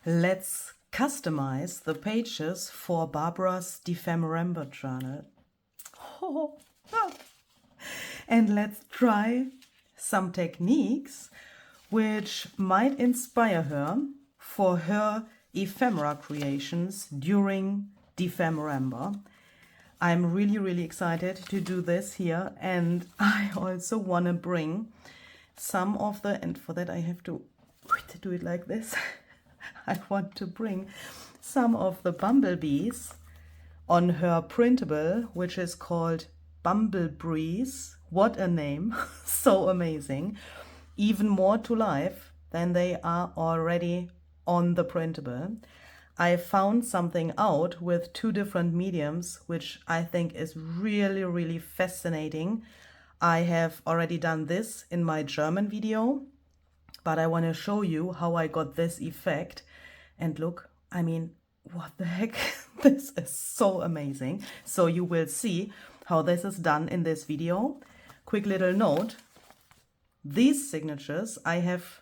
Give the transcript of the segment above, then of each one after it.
Let's customize the pages for Barbara's Dephemerember journal. And let's try some techniques which might inspire her for her ephemera creations during Dephemerember. I'm really excited to do this here, and I also want to bring some of the, and for that I have to do it like this. I want to bring some of the bumblebees on her printable, which is called Bumblebreeze. What a name. So amazing. Even more to life than they are already on the printable. I found something out with 2 different mediums, which I think is really fascinating. I have already done this in my German video, but I want to show you how I got this effect. And look, I mean, what the heck? This is so amazing. So you will see how this is done in this video. Quick little note, these signatures I have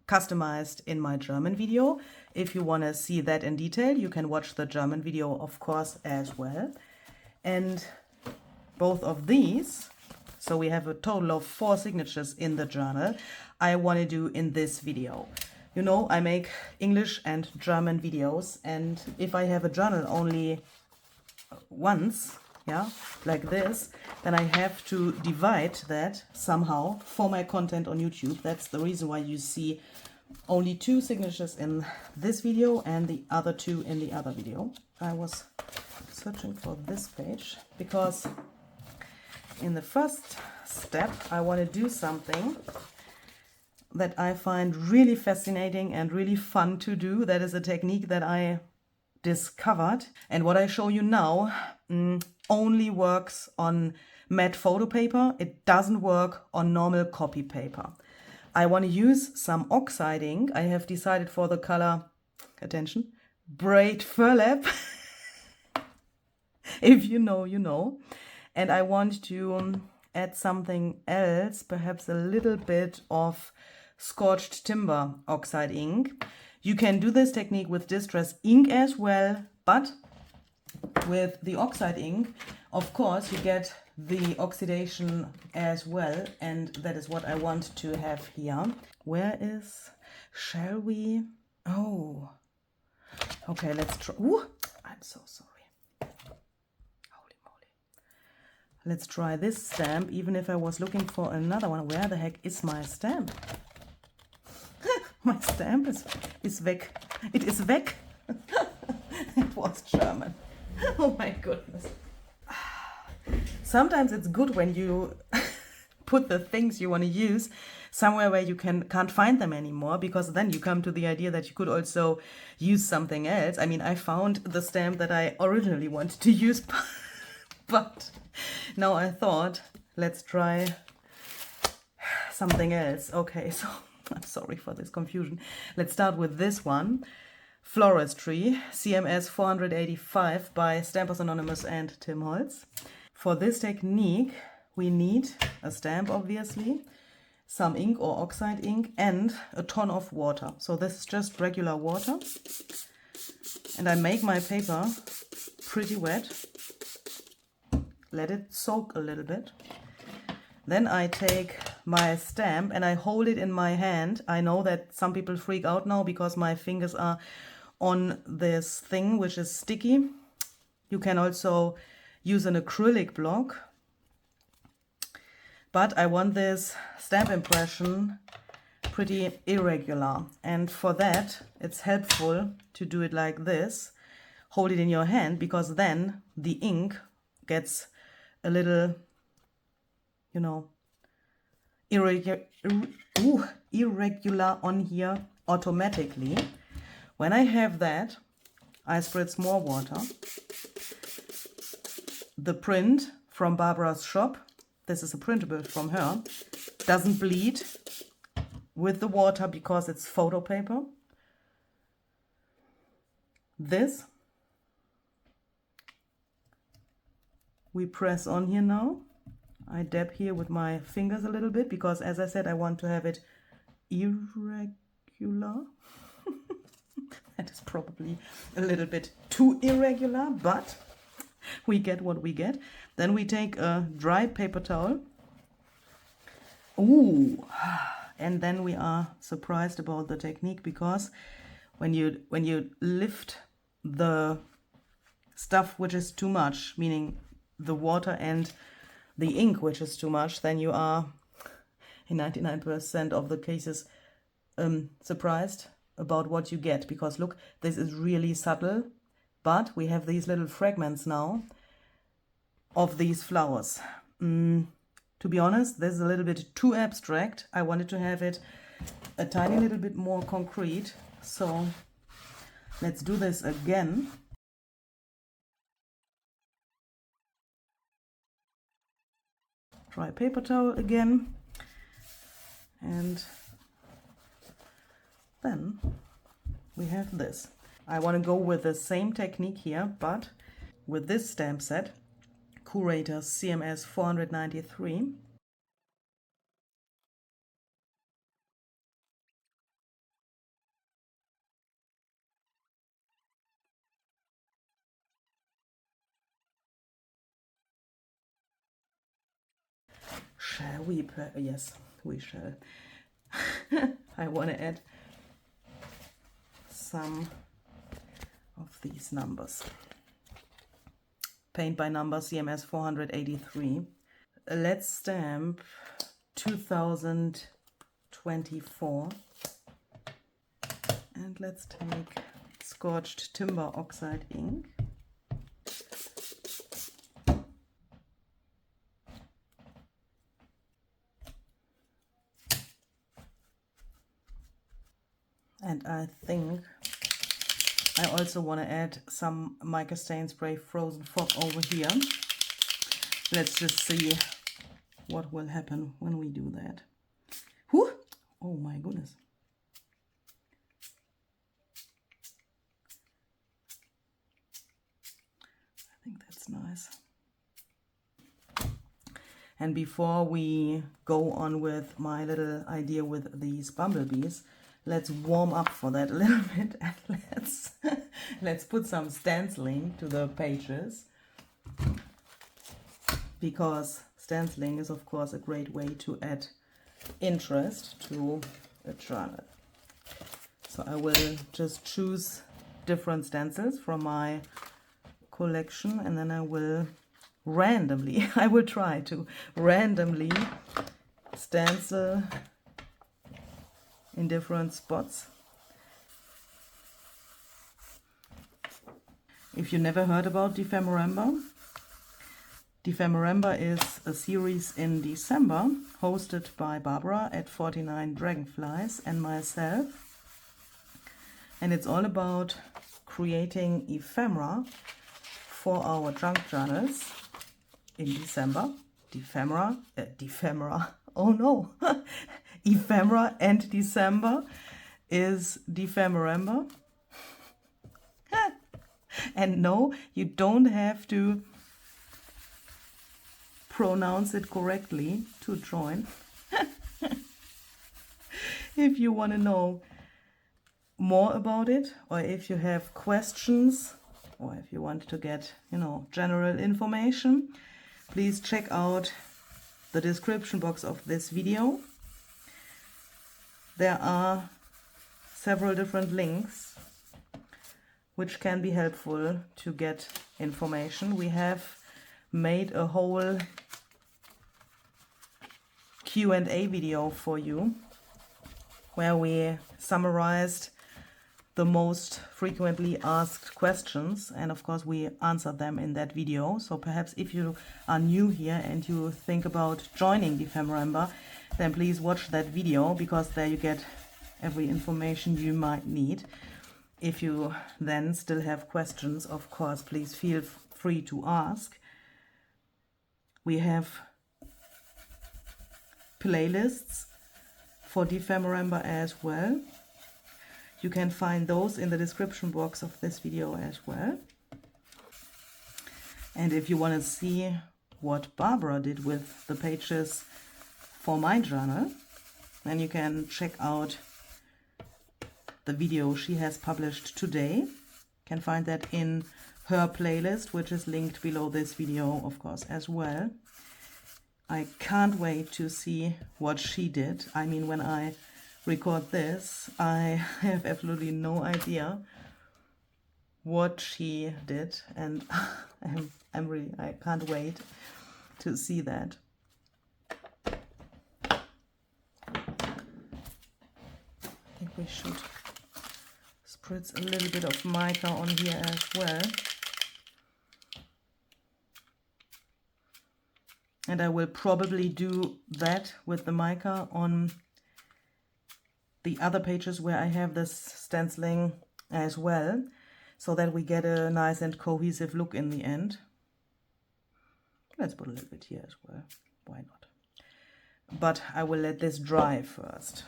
customized in my German video. If you want to see that in detail, you can watch the German video, of course, as well. And both of these, so we have a total of 4 signatures in the journal, I want to do in this video. You know, I make English and German videos, and if I have a journal only once, yeah, like this, then I have to divide that somehow for my content on YouTube. That's the reason why you see only 2 signatures in this video and the other 2 in the other video. I was searching for this page because in the first step I want to do something that I find really fascinating and really fun to do. That is a technique that I discovered, and what I show you now only works on matte photo paper. It doesn't work on normal copy paper. I want to use some oxide ink. I have decided for the color, attention, Braid Burlap. If you know, you know. And I want to add something else, perhaps a little bit of scorched timber oxide ink. You can do this technique with distress ink as well, but with the oxide ink, of course, you get the oxidation as well, and that is what I want to have here. Where is, shall we? Oh, okay, let's try. Ooh, I'm so sorry. Holy moly. Let's try this stamp, even if I was looking for another one. Where the heck is my stamp? My stamp is weg. It is weg. It was German. Oh my goodness. Sometimes it's good when you put the things you want to use somewhere where you can't find them anymore, because then you come to the idea that you could also use something else. I mean, I found the stamp that I originally wanted to use, but now I thought, let's try something else. Okay, so I'm sorry for this confusion. Let's start with this one. Floristry, CMS 485 by Stampers Anonymous and Tim Holtz. For this technique, we need a stamp, obviously, some ink or oxide ink, and a ton of water. So this is just regular water. And I make my paper pretty wet. Let it soak a little bit. Then I take my stamp and I hold it in my hand. I know that some people freak out now because my fingers are on this thing which is sticky. You can also use an acrylic block. But I want this stamp impression pretty irregular. And for that, it's helpful to do it like this. Hold it in your hand, because then the ink gets a little, you know, irregular on here automatically. When I have that, I spritz more water. The print from Barbara's shop, this is a printable from her, doesn't bleed with the water because it's photo paper. This we press on here now. I dab here with my fingers a little bit because, as I said, I want to have it irregular. That probably a little bit too irregular, but we get what we get. Then we take a dry paper towel. Ooh, and then we are surprised about the technique, because when you lift the stuff which is too much, meaning the water and the ink which is too much, then you are in 99% of the cases surprised about what you get, because look, this is really subtle, but we have these little fragments now of these flowers. To be honest, this is a little bit too abstract. I wanted to have it a tiny little bit more concrete, so let's do this again. Dry paper towel again, and then we have this. I want to go with the same technique here, but with this stamp set, Curator CMS 493. Shall we? Yes, we shall. I want to add some of these numbers. Paint by number CMS 483. Let's stamp 2024. And let's take scorched timber oxide ink. And I think I also want to add some mica stain spray frozen fog over here. Let's just see what will happen when we do that. Whew! Oh my goodness. I think that's nice. And before we go on with my little idea with these bumblebees, let's warm up for that a little bit, and let's put some stenciling to the pages, because stenciling is of course a great way to add interest to a journal. So I will just choose different stencils from my collection, and then I will randomly, I will try to randomly stencil in different spots. If you never heard about Dephemerember, Dephemerember is a series in December hosted by Barbara at 49 Dragonflies and myself, and it's all about creating ephemera for our junk journals in December. Ephemera, oh no. Ephemera and December is Dephemerember. And no, you don't have to pronounce it correctly to join. If you want to know more about it, or if you have questions, or if you want to get, general information, please check out the description box of this video. There are several different links which can be helpful to get information. We have made a whole Q&A video for you where we summarized the most frequently asked questions, and of course we answered them in that video. So perhaps if you are new here and you think about joining Dephemerember, then please watch that video, because there you get every information you might need. If you then still have questions, of course, please feel free to ask. We have playlists for Dephemerember as well. You can find those in the description box of this video as well. And if you want to see what Barbara did with the pages for my journal, then you can check out the video she has published today. You can find that in her playlist, which is linked below this video, of course, as well. I can't wait to see what she did. I mean, when I record this, I have absolutely no idea what she did, and I can't wait to see that. I think we should spritz a little bit of mica on here as well. And I will probably do that with the mica on the other pages where I have this stenciling as well, so that we get a nice and cohesive look in the end. Let's put a little bit here as well. Why not? But I will let this dry first.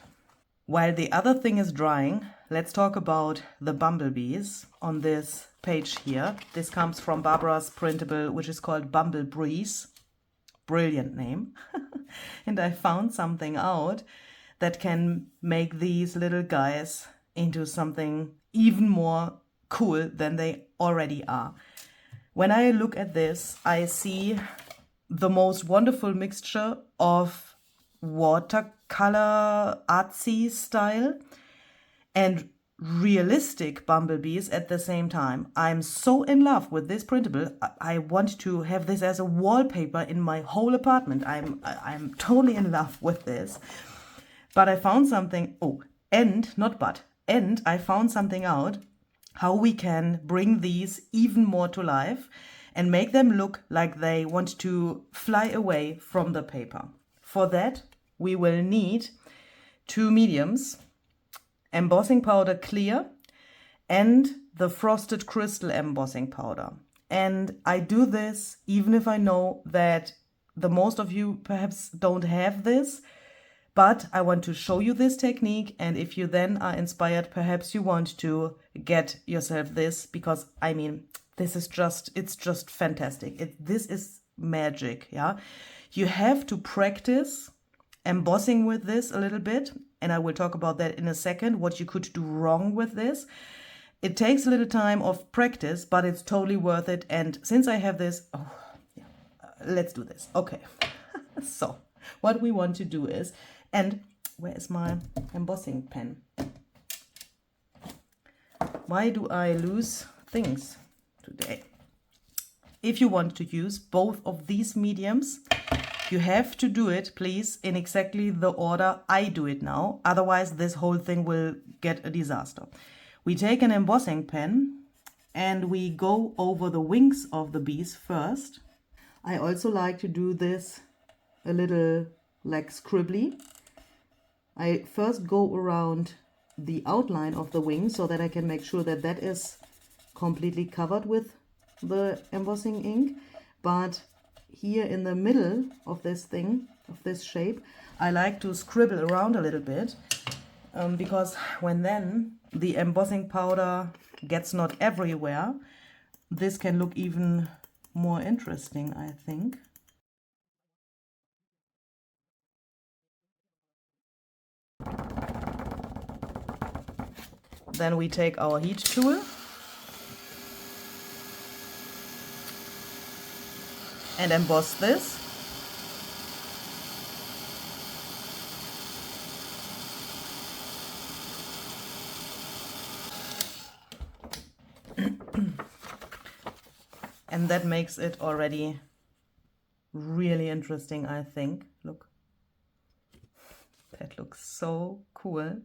While the other thing is drying, let's talk about the bumblebees on this page here. This comes from Barbara's printable, which is called Bumblebreeze. Brilliant name. And I found something out that can make these little guys into something even more cool than they already are. When I look at this, I see the most wonderful mixture of watercolor artsy style and realistic bumblebees at the same time. I'm so in love with this printable. I want to have this as a wallpaper in my whole apartment. I'm totally in love with this. But I found something, and I found something out how we can bring these even more to life and make them look like they want to fly away from the paper. For that, we will need 2 mediums, embossing powder clear, and the frosted crystal embossing powder. And I do this even if I know that the most of you perhaps don't have this, but I want to show you this technique, and if you then are inspired, perhaps you want to get yourself this, because I mean, this is just, it's just fantastic. This is magic, yeah? You have to practice embossing with this a little bit, and I will talk about that in a second, what you could do wrong with this. It takes a little time of practice, but it's totally worth it. And since I have this, let's do this. Okay, so what we want to do is, and where is my embossing pen? Why do I lose things today? If you want to use both of these mediums, you have to do it, please, in exactly the order I do it now. Otherwise, this whole thing will get a disaster. We take an embossing pen and we go over the wings of the bees first. I also like to do this a little like scribbly. I first go around the outline of the wing so that I can make sure that that is completely covered with the embossing ink. But here in the middle of this thing, of this shape, I like to scribble around a little bit, because when then the embossing powder gets not everywhere, this can look even more interesting, I think. Then we take our heat tool and emboss this. And that makes it already really interesting, I think. Look, that looks so cool.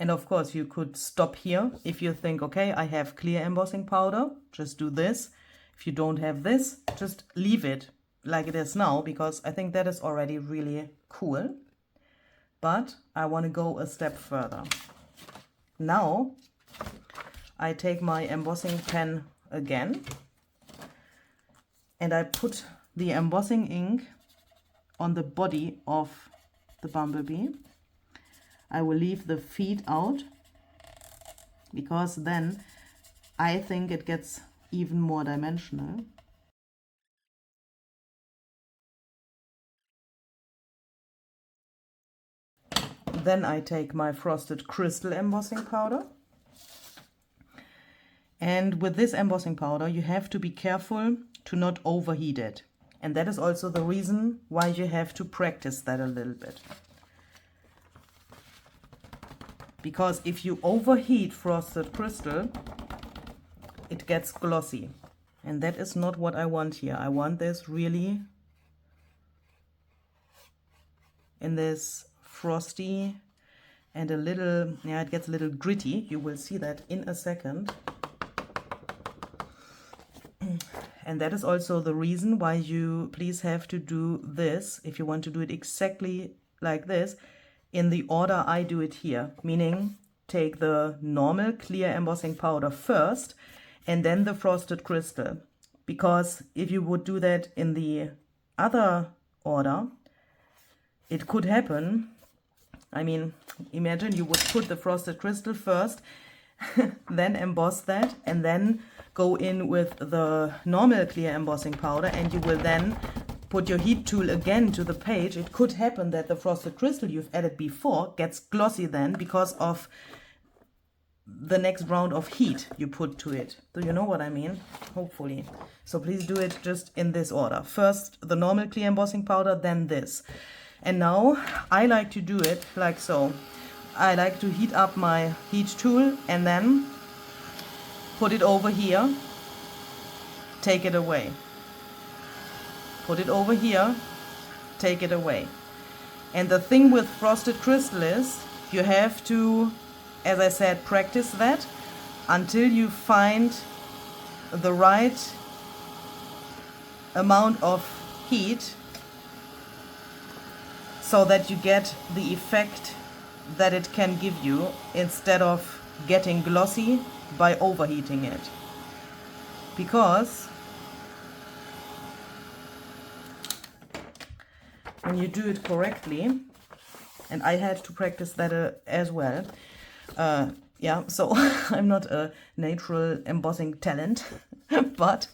And of course you could stop here if you think, okay, I have clear embossing powder, just do this. If you don't have this, just leave it like it is now, because I think that is already really cool. But I want to go a step further. Now I take my embossing pen again and I put the embossing ink on the body of the bumblebee. I will leave the feet out because then I think it gets even more dimensional. Then I take my frosted crystal embossing powder And with this embossing powder, you have to be careful to not overheat it. And that is also the reason why you have to practice that a little bit. Because if you overheat frosted crystal, it gets glossy. And that is not what I want here. I want this really in this frosty and a little, yeah, it gets a little gritty. You will see that in a second. And that is also the reason why you please have to do this, if you want to do it exactly like this, in the order I do it here. Meaning, take the normal clear embossing powder first, and then the frosted crystal. Because if you would do that in the other order, it could happen. I mean, imagine you would put the frosted crystal first, then emboss that, and then go in with the normal clear embossing powder, and you will then put your heat tool again to the page. It could happen that the frosted crystal you've added before gets glossy then because of the next round of heat you put to it. Do you know what I mean? Hopefully. So please do it just in this order. First the normal clear embossing powder, then this. And now I like to do it like so. I like to heat up my heat tool and then put it over here, take it away. Put it over here, take it away. And the thing with frosted crystal is you have to, as I said, practice that until you find the right amount of heat so that you get the effect that it can give you instead of getting glossy by overheating it. Because when you do it correctly, and I had to practice that as well, yeah, so I'm not a natural embossing talent, but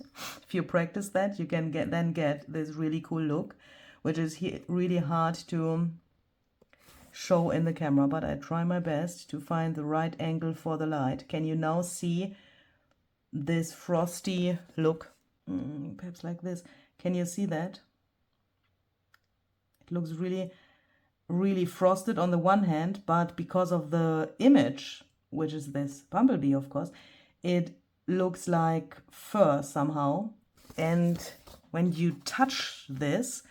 if you practice that, you can get this really cool look, which is really hard to show in the camera, but I try my best to find the right angle for the light. Can you now see this frosty look? Perhaps like this. Can you see that? It looks really, really frosted on the one hand, but because of the image, which is this bumblebee, of course, it looks like fur somehow. And when you touch this,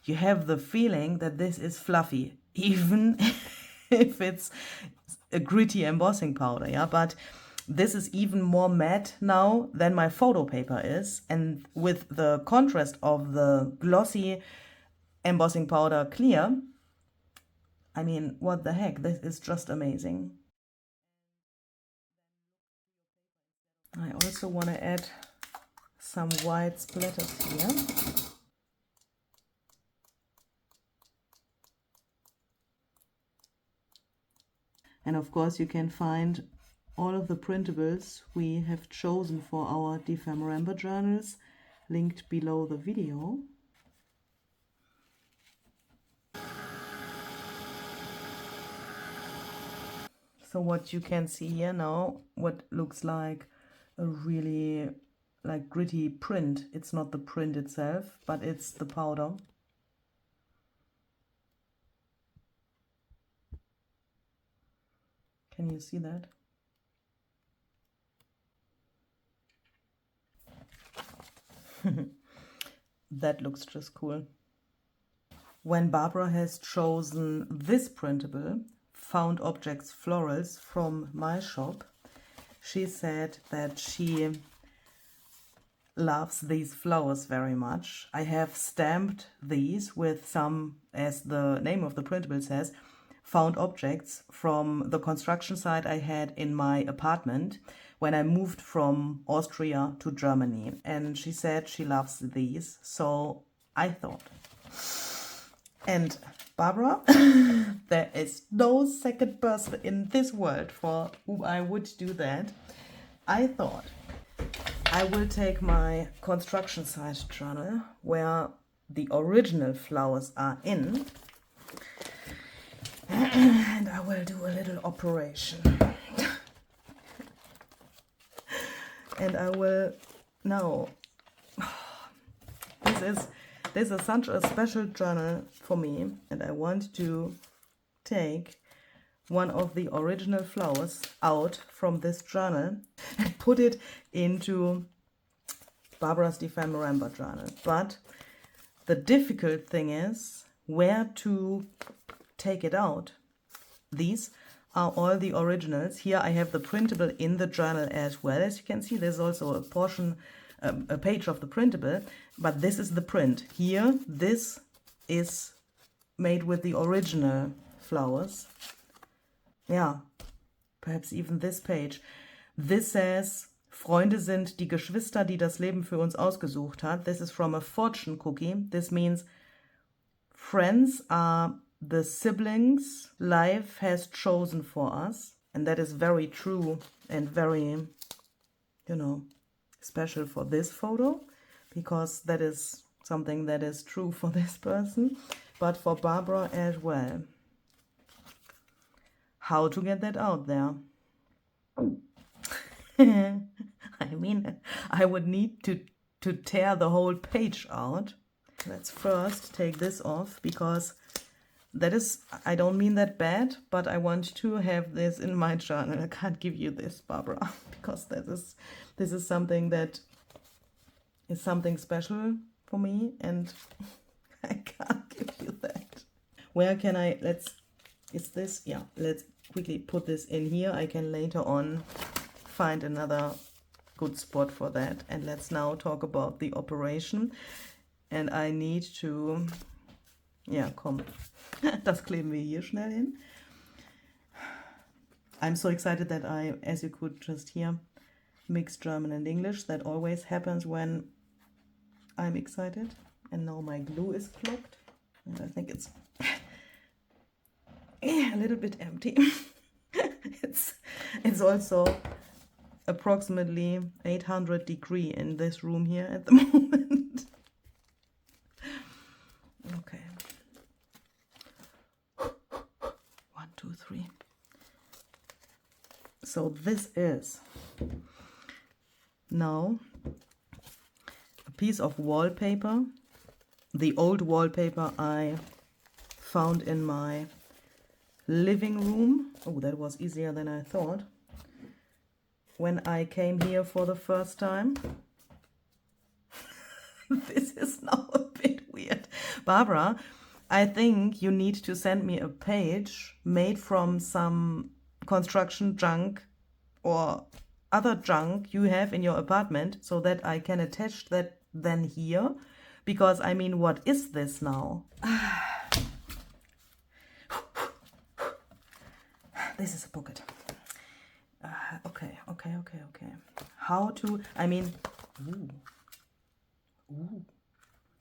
you have the feeling that this is fluffy, even if it's a gritty embossing powder, yeah. But this is even more matte now than my photo paper is, and with the contrast of the glossy embossing powder clear, I mean, what the heck, this is just amazing. I also want to add some white splatters here. And of course you can find all of the printables we have chosen for our Dephemerember journals linked below the video. So what you can see here now, what looks like a really like gritty print. It's not the print itself, but it's the powder. Can you see that? That looks just cool. When Barbara has chosen this printable, Found Objects Florals, from my shop, she said that she loves these flowers very much. I have stamped these with some, as the name of the printable says, found objects from the construction site I had in my apartment when I moved from Austria to Germany. And she said she loves these, so I thought. And Barbara, there is no second person in this world for whom I would do that. I thought I will take my construction site journal where the original flowers are in, and I will do a little operation. And I will now, this is such a special journal for me, and I want to take one of the original flowers out from this journal and put it into Barbara's Dephemerember journal. But the difficult thing is where to take it out. These are all the originals. Here I have the printable in the journal as well. As you can see, there's also a portion, a page of the printable, but this is the print. Here, this is made with the original flowers. Yeah, perhaps even this page. This says, Freunde sind die Geschwister, die das Leben für uns ausgesucht hat. This is from a fortune cookie. This means friends are the siblings life has chosen for us. And that is very true and very, you know, special for this photo, because that is something that is true for this person, but for Barbara as well. How to get that out there? I mean, I would need to tear the whole page out. Let's first take this off, because that is, I don't mean that bad, but I want to have this in my journal. I can't give you this, Barbara, because this is something that is something special for me, and I can't give you that. Where can I, is this, yeah, let's quickly put this in here. I can later on find another good spot for that. And let's now talk about the operation. And I need to, ja, komm, das kleben wir hier schnell hin. I'm so excited that I, as you could just hear, mix German and English. That always happens when I'm excited. And now my glue is clogged. And I think it's a little bit empty. It's also approximately 800 degrees in this room here at the moment. Okay. 1, 2, 3. So this is now a piece of wallpaper, the old wallpaper I found in my living room. Oh, that was easier than I thought. When I came here for the first time. This is now a bit weird. Barbara, I think you need to send me a page made from some construction junk or other junk you have in your apartment, so that I can attach that then here. Because, I mean, what is this now? This is a pocket. Okay. How to, I mean, ooh.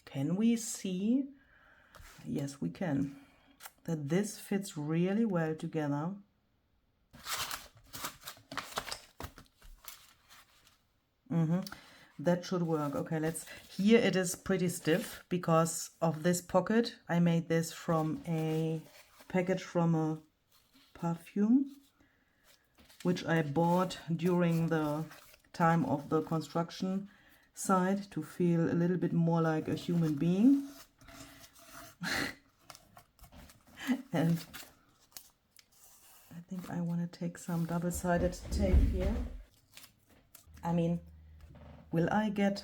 Can we see? Yes, we can. That this fits really well together. That should work. Okay, let's, here it is pretty stiff because of this pocket. I made this from a package from a perfume, which I bought during the time of the construction site to feel a little bit more like a human being. And I think I want to take some double-sided tape here. I mean, will I get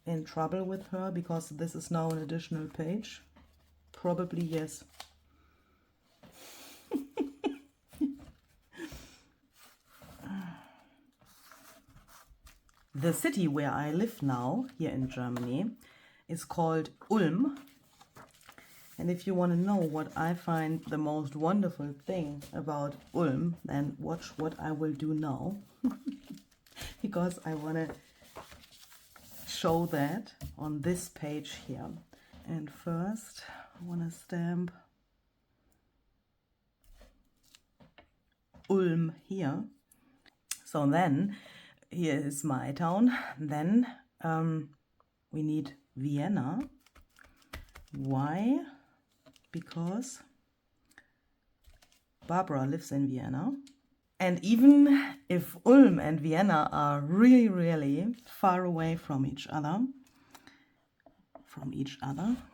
in trouble with her because this is now an additional page? Probably yes. The city where I live now, here in Germany, is called Ulm. And if you want to know what I find the most wonderful thing about Ulm, then watch what I will do now. Because I want to show that on this page here. And first, I want to stamp Ulm here. So then, here is my town. Then we need Vienna. Why? Because Barbara lives in Vienna. And even if Ulm and Vienna are really, really far away from each other,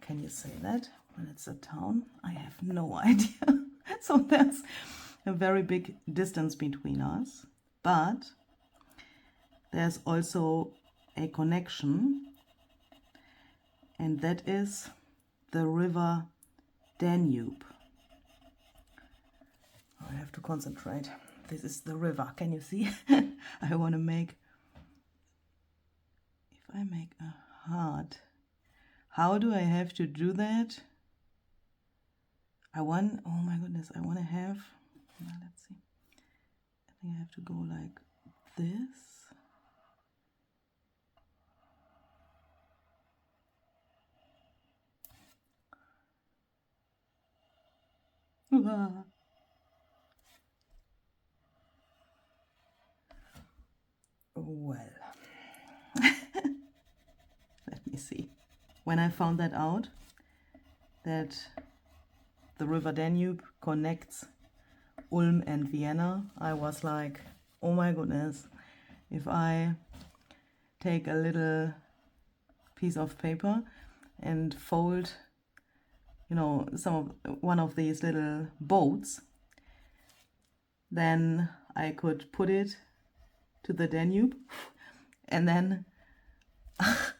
can you say that when it's a town? I have no idea. So there's a very big distance between us, but there's also a connection, and that is the river Danube. I have to concentrate. This is the river. Can you see? I want to make, if I make a heart, how do I have to do that? Oh my goodness, I want to have, let's see. I think I have to go like this. Well, let me see. When I found that out, that the river Danube connects Ulm and Vienna, I was like, oh my goodness, if I take a little piece of paper and fold, you know, one of these little boats, then I could put it to the Danube, and then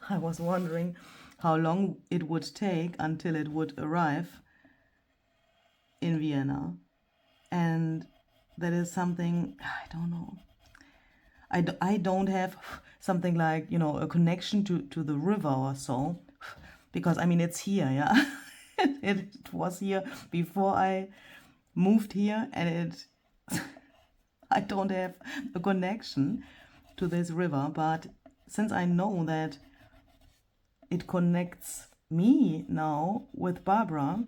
I was wondering how long it would take until it would arrive in Vienna. And that is something, I don't know. I don't have something like, you know, a connection to the river or so, because I mean, it's here, yeah. It was here before I moved here, and I don't have a connection to this river. But since I know that it connects me now with Barbara,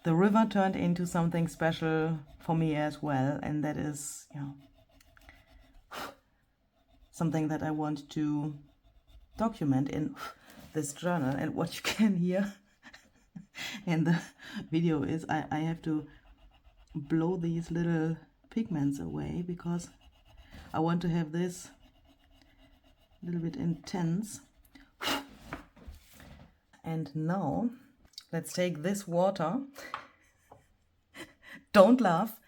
the river turned into something special for me as well, and that is, you know, something that I want to document in this journal. And what you can hear in the video is I have to blow these little pigments away, because I want to have this a little bit intense. And now let's take this water. Don't laugh.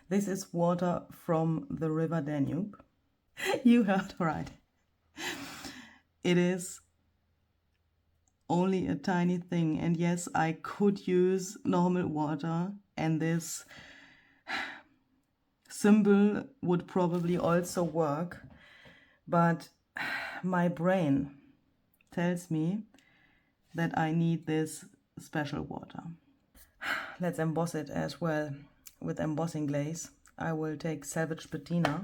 This is water from the river Danube. You heard right. It is only a tiny thing, and yes, I could use normal water, and this symbol would probably also work, but my brain tells me that I need this special water. Let's emboss it as well with embossing glaze. I will take Salvage Patina.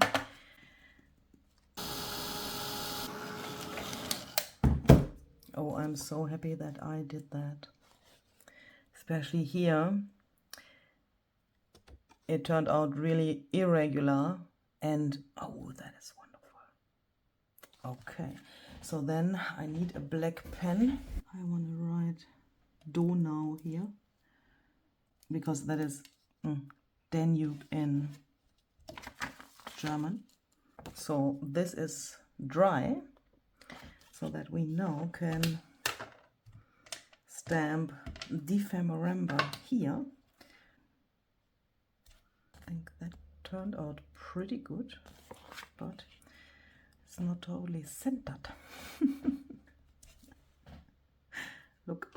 Oh, I'm so happy that I did that. Especially here. It turned out really irregular, and oh, that is wonderful. Okay, so then I need a black pen. I want to write Donau here, because that is Danube in German. So this is dry, so that we now can stamp Dephemerember here. I think that turned out pretty good, but it's not totally centered. Look,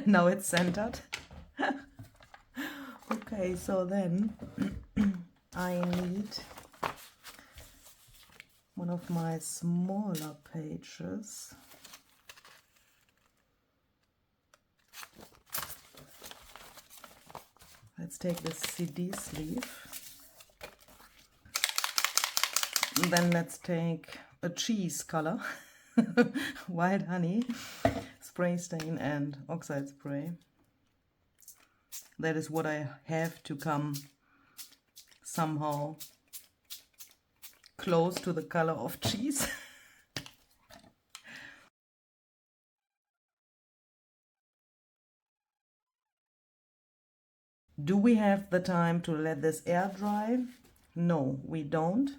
now it's centered. Okay, so then I need one of my smaller pages. Let's take this CD sleeve. And then let's take a cheese color, wild honey, spray stain and oxide spray. That is what I have to come somehow close to the color of cheese. Do we have the time to let this air dry? No, we don't.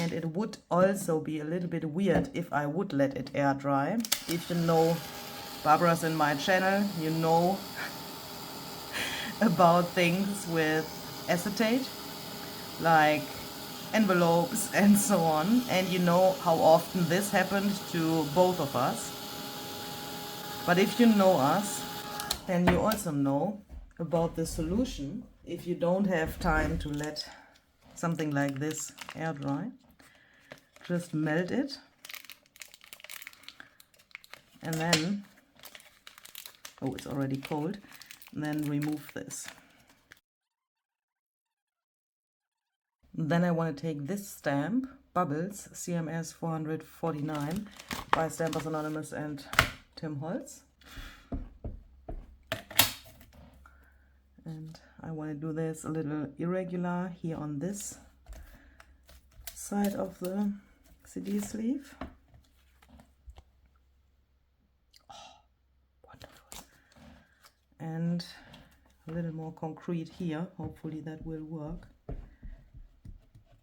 And it would also be a little bit weird if I would let it air dry. If you know Barbara's in my channel, you know about things with acetate, like envelopes and so on. And you know how often this happened to both of us. But if you know us, then you also know about the solution. If you don't have time to let something like this air dry, just melt it and then, oh, it's already cold, and then remove this. Then I want to take this stamp, Bubbles, CMS 449 by Stampers Anonymous and Tim Holtz. And I want to do this a little irregular here on this side of the CD sleeve. Oh, wonderful. And a little more concrete here. Hopefully that will work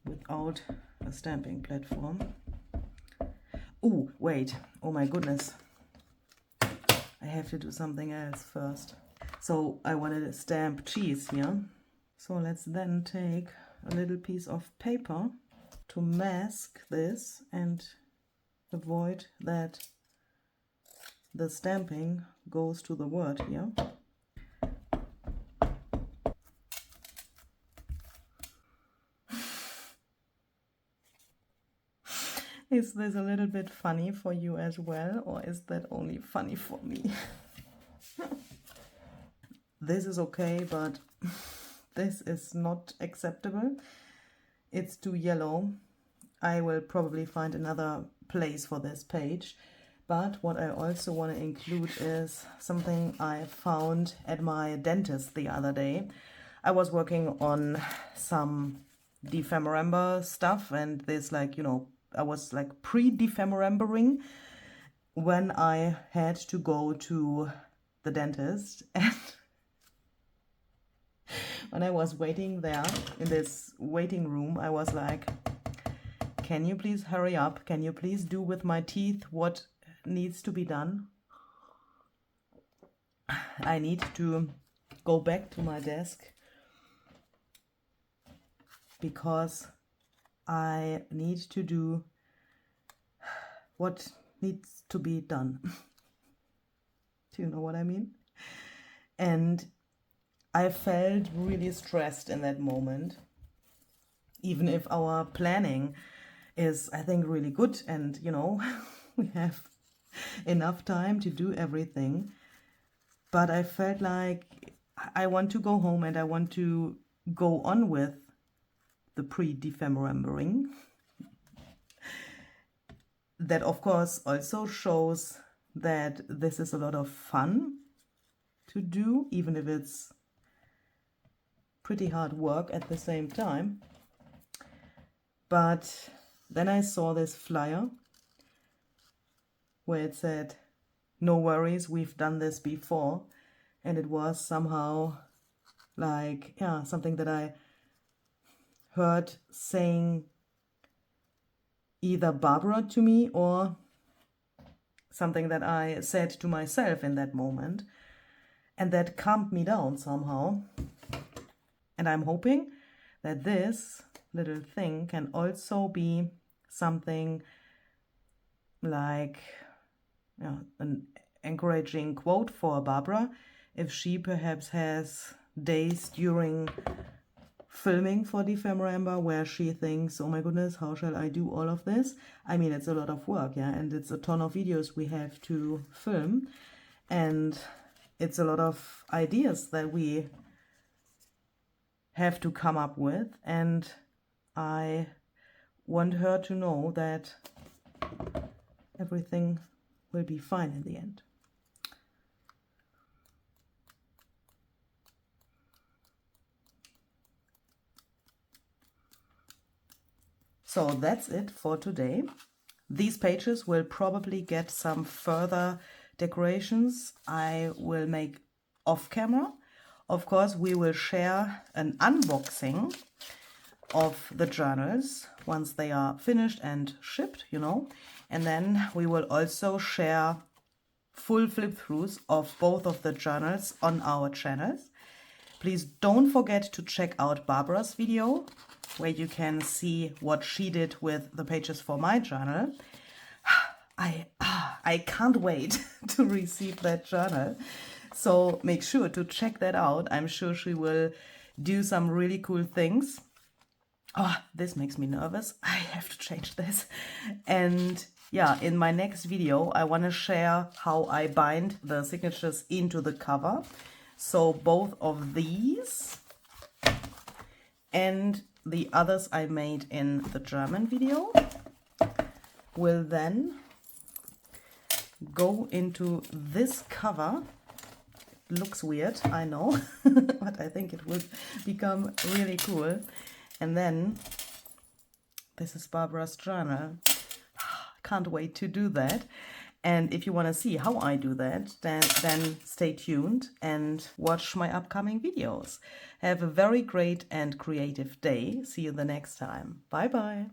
without a stamping platform. Oh, wait. Oh my goodness. I have to do something else first. So I wanted to stamp cheese here. So let's then take a little piece of paper to mask this and avoid that the stamping goes to the word here. Is this a little bit funny for you as well, or is that only funny for me? This is okay, but this is not acceptable. It's too yellow. I will probably find another place for this page. But what I also want to include is something I found at my dentist the other day. I was working on some Dephemerember stuff, and this, like, you know, I was like pre-Dephemerembering when I had to go to the dentist. And when I was waiting there in this waiting room, I was like, can you please hurry up? Can you please do with my teeth what needs to be done? I need to go back to my desk because I need to do what needs to be done. Do you know what I mean? And I felt really stressed in that moment, even if our planning is, I think, really good and, you know, we have enough time to do everything. But I felt like I want to go home and I want to go on with the pre-Dephemerembering. That, of course, also shows that this is a lot of fun to do, even if it's pretty hard work at the same time. But then I saw this flyer where it said, no worries, we've done this before. And it was somehow like, yeah, something that I heard saying either Barbara to me or something that I said to myself in that moment. And that calmed me down somehow. And I'm hoping that this little thing can also be something like, yeah, an encouraging quote for Barbara, if she perhaps has days during filming for Dephemerember where she thinks, oh my goodness, how shall I do all of this? I mean, it's a lot of work, yeah, and it's a ton of videos we have to film, and it's a lot of ideas that we have to come up with, and I want her to know that everything will be fine in the end. So that's it for today. These pages will probably get some further decorations I will make off camera. Of course, we will share an unboxing of the journals once they are finished and shipped, you know. And then we will also share full flip-throughs of both of the journals on our channels. Please don't forget to check out Barbara's video, where you can see what she did with the pages for my journal. I can't wait to receive that journal. So make sure to check that out. I'm sure she will do some really cool things. Oh, this makes me nervous. I have to change this. And yeah, in my next video, I want to share how I bind the signatures into the cover. So both of these and the others I made in the German video will then go into this cover. It looks weird, I know, but I think it will become really cool. And then this is Barbara's journal. Can't wait to do that. And if you want to see how I do that, then stay tuned and watch my upcoming videos. Have a very great and creative day. See you the next time. Bye bye.